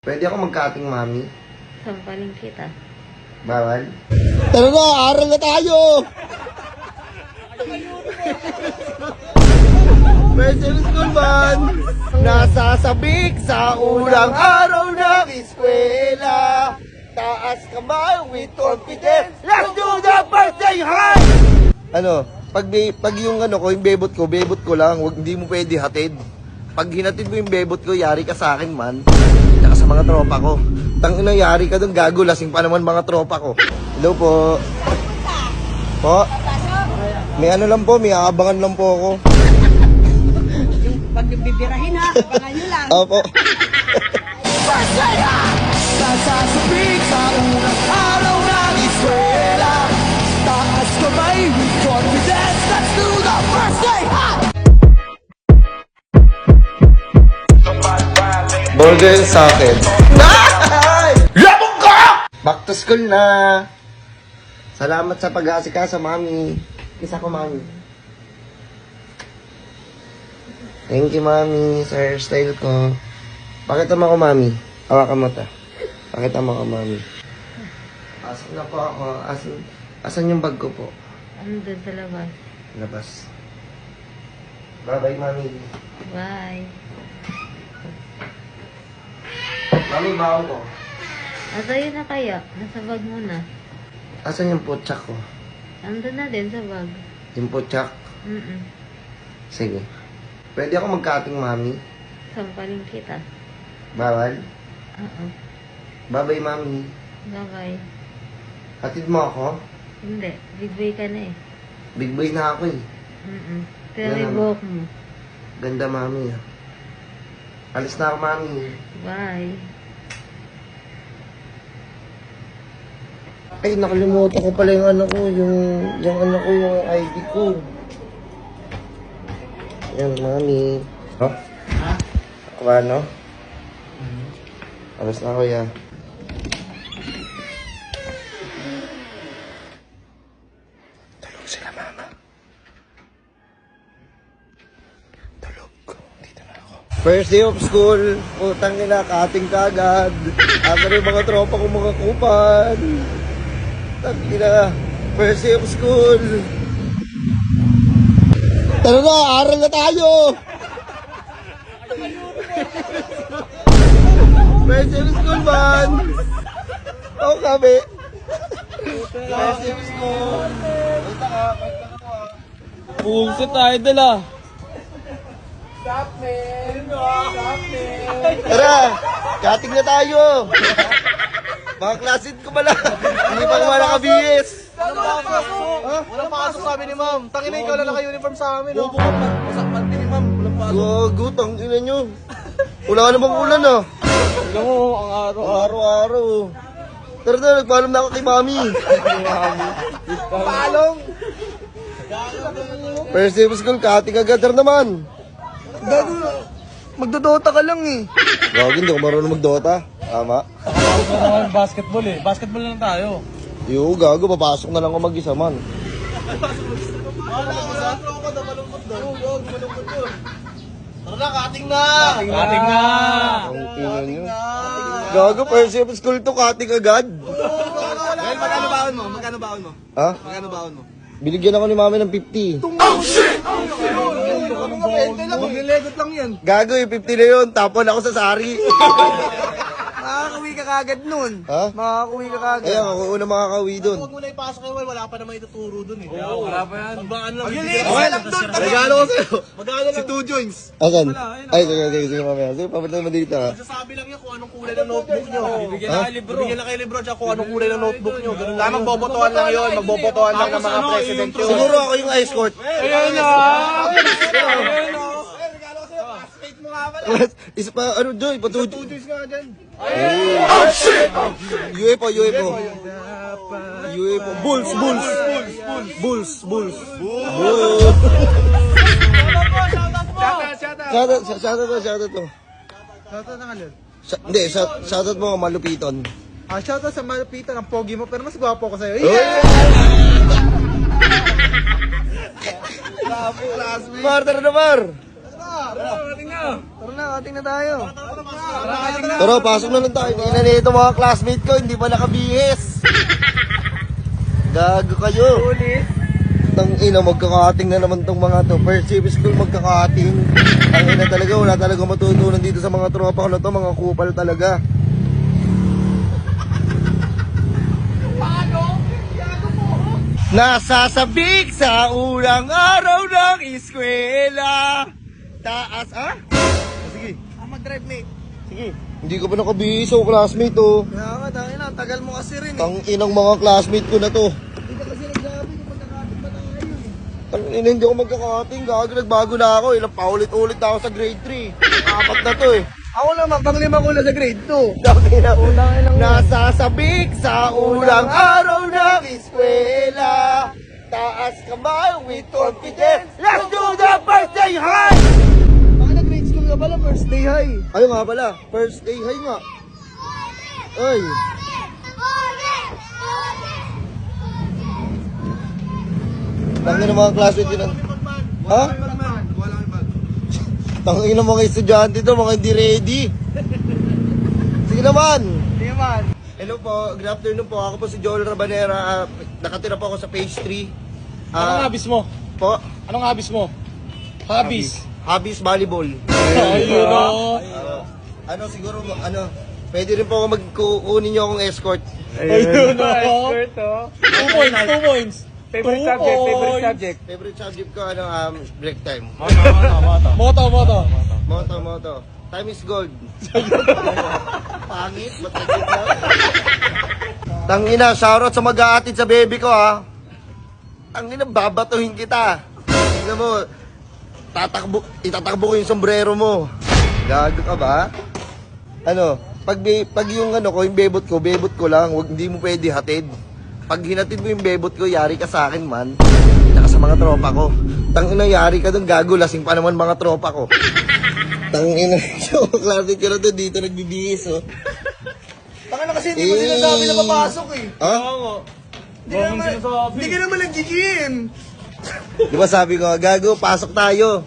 Pwede ako magka-ating mami? Sampaling kita. Bawal? Tara na, aral na tayo! Pwede school man! Nasasabik sa unang araw ng eskwela. Taas kamay with confidence. Let's do the birthday high! Ano, pag yung ano ko, yung bebot ko lang, hindi mo pwede hatid. Pag hinatid mo yung bebot ko, yari ka sa akin man. Tsaka sa mga tropa ko. Tangina, yari ka dun, gago, lasing pa naman mga tropa ko. Hello po. Po? May ano lang po, may aabangan lang po ako. Yung pag bibirahin ha, abangan nyo lang. Opo. Sasasabik sa unang araw ng eskwela. Taas kamay with confidence. Let's do the first day high! Burger sa akin. Labog ka! Back to school na. Salamat sa pag-aasikaso, mami. Kisa ko, mami. Thank you, mami, sa hairstyle ko. Pakita mo ko, mami. Hawakan mo ta. Pakita mo ko, mami. Pasok na po ako. Asan yung bag ko po? Ano doon sa labas? Labas. Bye-bye, mami. Bye. Mami, baon ko. Atayo na kaya. Nasa bag mo na. Asan yung putsak ko? Andun na din sa bag. Yung putsak? Sige. Pwede ako magka-ating mami? Sampaling kita. Bawal? Oo. Bye-bye, mami. Bye-bye. Hatid mo ako? Hindi. Big boy ka na eh. Big boy na ako eh. Pero Yan yung ang- buhok mo. Ganda, mami ah. Alis na ako, mami. Bye. Ay, nakalimutan ko pala yung ano ko, yung ano ko, yung ID ko. Yan, mami. Oh? Ha? Ano? Alis na ako, ya. Tulog sila, mama. Tulog. Dito na ako. First day of school. Putang ina, kating kagad. Ako rin mga tropa ko mga kupan. Tangina, first day of school. Tara na, aral na tayo! First day of school, man! Oo kami. First day of school. Basta ka, basta ka po ah. Bullshit tayo dala. Tara, kating na tayo! Mga klasin ko pala. Hindi pa naman nakabihis. Walang pasok sabi ni ma'am. Tangina ikaw lang naka-uniform sa amin. Bobo ka pa. Masakpan din ni ma'am. Walang pasok. Gago, tangina nyo. Wala ka namang ulan ah. Alam mo, ang Araw-araw. Tara na, nagpaalam na ako kay mami. palong. First day of school, kating agad. Tara naman. Gago. Magdodota ka lang eh. Gago, hindi ako marunong mag-Dota. Tama. Basketball eh. Basketball lang tayo. Yo, gago, papasok na lang ako mag-isa man. Tara na, kating na! Kating na! Ang ina nyo. Gago, first day of school to, kating agad. Well, magkano baon mo? Magkano baon mo? Ha? Magkano baon mo? Binigyan ako ni mami ng 50. Maglilegot lang yan. Gago, yung 50 na yun. Tapon ako sa sari. Makakakuwi ka kagad nun. Ha? Makakakuwi ka kagad. Kaya ako una makakawi dun. Huwag mo na ipasok kayo, wala pa naman ituturo dun eh. Oo, wala pa yan. Magbaan lang. Maglilinis lang dun. Regalo ko sa'yo. Magkano lang. Si Two Joints. Asan? Ay, sige, mamaya. Sige, papunta naman dito ha. Sasabi lang niya kung anong kulay ng notebook nyo. Bibigyan na kayo libro. Bibigyan na kayo libro at kung anong kulay ng notebook nyo. Ganun lang. Magbobotohan lang yun. Magbobotohan lang ng mga president yun. Siguro ako yung escort. Ayan na! Ayan na! State mo nga pala. Isa pa, ano, Joy, Two patuloy. Joints nga dyan. UFO. Bulls. Shoutout to. Shoutout na ngayon. Hindi, shoutout mo malupiton. Shoutout sa Malupitan, ang pogi mo, pero mas gwapo ko sa'yo. Mar, tara na, Mar! Tara na, kating na tayo. Tara, pasok na lang tayo. Hindi na nito mga classmate ko, hindi pa nakabihis. Gago kayo. Tang ina, magkakating na naman tong mga to. First year school magkakating. Tang ina talaga, wala talaga matutunan dito sa mga tropa ko na to, mga kupal talaga. Nasasabik sa unang araw ng eskwela. Taas, ah? Sige. Mag-drive, mate. Sige. Hindi ko pa nakabihis oh, classmate oh. Kaya nga, dahil na, tagal mo kasi rin eh. Tang inang mga classmate ko na to. Hindi ka kasi nagsabi kung magkakating ba tayo eh. Tang ina, hindi ako magkakating. Gago, nagbago na ako. Ilang paulit-ulit na ako sa grade 3. Apat na to eh. Ako naman, pang-lima ko na sa grade 2. Tang ina, nasasabik sa unang araw ng eskwela. Taas kamay with confidence. Let's do the birthday high! Bakit na-grade school ka pala, first day high? Ayun nga pala, first day high nga. Ay. Tangin ng mga classmate yun. Ha? Tangin ng mga estudyante to, mga hindi ready. Sige naman. Hindi man. Hello po, good afternoon po. Ako po si Joel Rabanera. Nakatira po ako sa page 3. Anong hobbies mo? Po? Anong hobbies mo? Hobbies. Hobbies volleyball. Ayun o. Ano siguro, ano, pwede rin po ako magkukunin nyo akong escort. Ayun o. oh. 2 points, 2 points. Favorite subject, favorite subject. Favorite subject ko, ano, break time. Moto, moto. Moto. Time is gold. Pangit, ba't nag-get lang? Tangina, shoutout sa mag-aatid sa baby ko ha. Tangina, babatuhin kita. Tingnan mo, itatakbo ko yung sombrero mo. Gago ka ba? Ano, pag yung ano ko, yung bebot ko lang, wag, hindi mo pwede hatid. Pag hinatid mo yung bebot ko, yari ka sa akin man. Tsaka sa mga tropa ko. Tangina, yari ka doon, gago, lasing pa naman mga tropa ko. Tangina, yung klase ko na doon, dito nagbibihis oh. Tanga na kasi hindi mo sinasabi na papasok eh. Ha? Hindi ka naman nag-gym. Di ba sabi ko, gago, pasok tayo.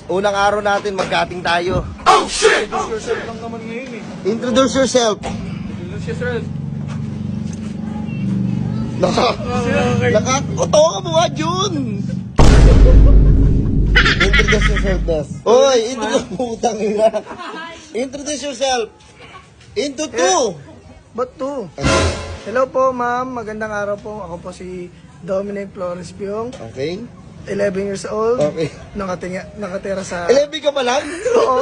Unang araw natin, magkating tayo. Oh, shit! Introduce yourself lang naman ngayon eh. Introduce yourself. Introduce yourself. Nakakatawa ka mo nga, Jun. Introduce yourself, Des. Oy, introduce putang ina. Introduce yourself. Into two. Ba't to? Hello po ma'am, magandang araw po. Ako po si Dominic Flores Piong, Okay. 11 years old. Okay. Nakatira sa... 11 ka pa lang? Oo.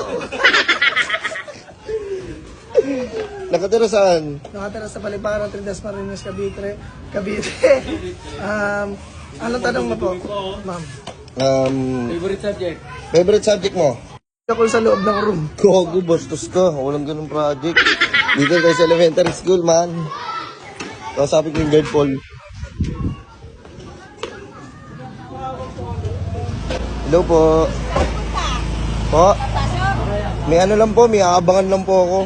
Nakatira saan? Nakatira sa Paliparan, Trinidad Marinas, Cavite. Anong tanong mo po, ma'am? Favorite subject? Favorite subject mo? Ako sa loob ng room. Gogo, bastos ka. Walang ganung project. Dito tayo sa elementary school, man. Kausapin ko yung guard Paul. Hello po. Po? May ano lang po, may aabangan lang po ako.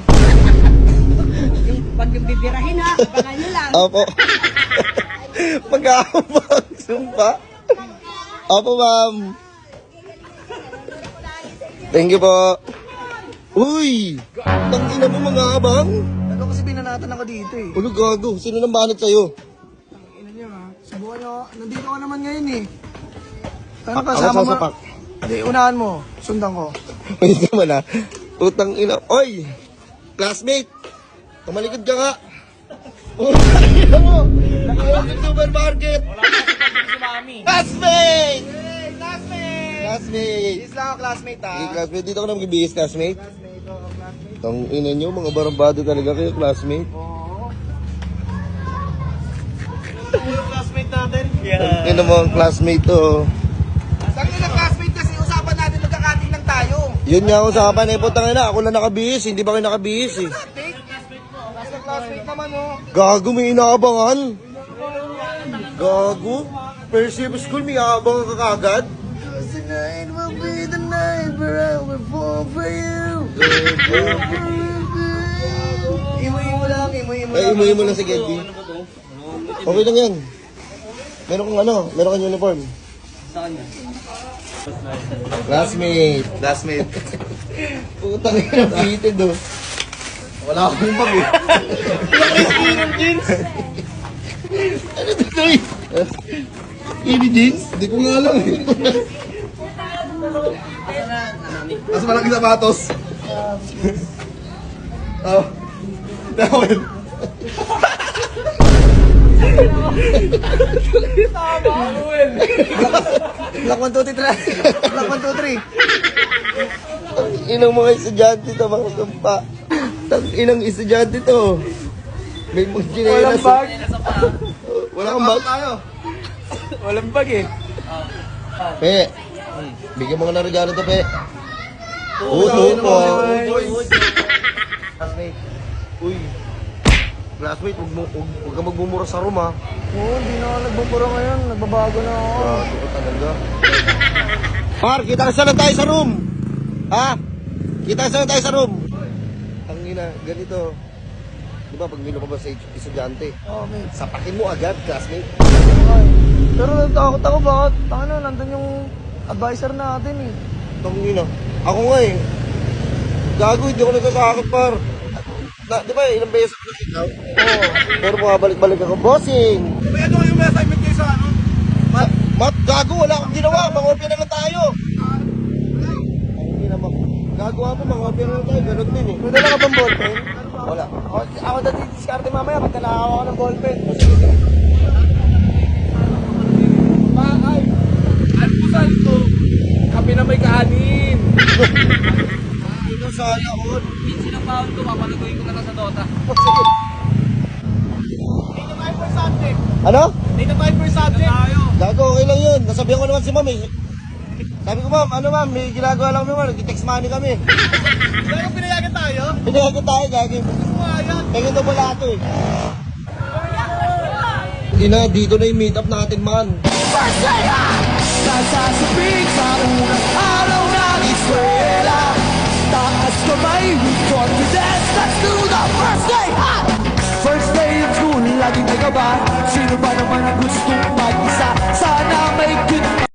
Yung pag bibirahin ha, abangan nyo lang. Opo. Mag-aabang, sumpa. Opo, ma'am. Thank you po. Uy! Tangina mo mga abang? Ano kasi binanatan ako dito eh. Ulo gago, sino nang banat sa'yo? Ina niyo ha. Subukan nyo. Nandito ka naman ngayon eh. Ano Ako kasama mo? sasapak. Hindi, unahan mo. Sundan ko. Wait naman ha. Utang ina. Oy! Classmate! Tumalikod ka nga. Utang ina mo! Nakawag yung supermarket! Si Mami. Classmate! Classmate! Classmate! Is lang ako classmate ha. Hey, classmate, dito ka na magbibihis, classmate. Tang ina nyo, mga barabado talaga kayo, classmate. Classmate natin. Tang ina mo ang classmate to. Sabi nila classmate kasi usapan natin magkakating lang tayo. Yun nga ang usapan eh, putang ina, ako lang nakabihis, hindi ba kayo nakabihis eh. Basta classmate naman oh. Gago, may inaabangan. Gago. First year of school, may aabangan ka kagad. Tonight will be the night where I will fall for you. Imuin mo lang, imuin mo Ay, lang. imuhin mo lang si Geddy. Okay lang yan. Meron kang uniform. Saan yan? Classmate. Putang ina, fitted oh. Wala akong bag eh. Ano to to eh? Ini jeans? Hindi ko nga alam eh. Mas malaki sapatos. Oh. Dawin. Black 1, 2, 3. Black 1, 2, 3. Inang mga estudyante to, mga sumpa. Inang estudyante to. May mga Walang bag. Wala kang bag? Walang bag eh. Pe, bigyan mo ka ng regalo to, Pe. Oo po. Classmate. Uy. Classmate, huwag ka magbumura sa room, ha? Oo, hindi na ako nagbubura ngayon. Nagbabago na ako. Grabe ko talaga. Par, kita ka lang tayo sa room. Ha? Kita ka lang tayo sa room. Ang ina, ganito. Di ba, pag minumabas sa estudyante, sapakin mo agad, classmate. Pero natakot ako, bakit? Ano, nandun yung advisor natin eh. Ang ina. Ako nga eh. Gago, hindi ako nagkakakot, par. Di ba, ilang beses ako ikaw? Oo. Pero bumabalik-balik ako, bossing. May ano yung may assignment kayo sa ano? Mat, gago, wala akong ginawa. Mangopia na lang tayo. Hindi naman. Gagawa mo, mangopia na lang tayo. Ganun din eh. May dala ka bang ballpen? Wala. Ako dati diskarte mamaya pagka nakakuha ko ng ballpen. Ay! Almusal ko! Kape na may kahanin! Ito sana ako. Sinang baon ko, mapalagoyin ko na lang sa Dota. Ano? Data type per subject! Gago, okay lang yun. Nasabihan ko naman si ma'am eh. Sabi ko, ma'am, ano ma'am, may ginagawa lang naman. Nag-text money kami. Kaya pinayagan tayo? Pinayagan tayo, gagi. Kaya ito wala ito eh. Ina, dito na yung meet up natin, man. Sasasabing sa unang araw ng eskwela. Taas kamay with confidence. Let's do the first day! Ha! First day of school, laging may kaba. Sino ba naman ang gustong mag-isa? Sana may good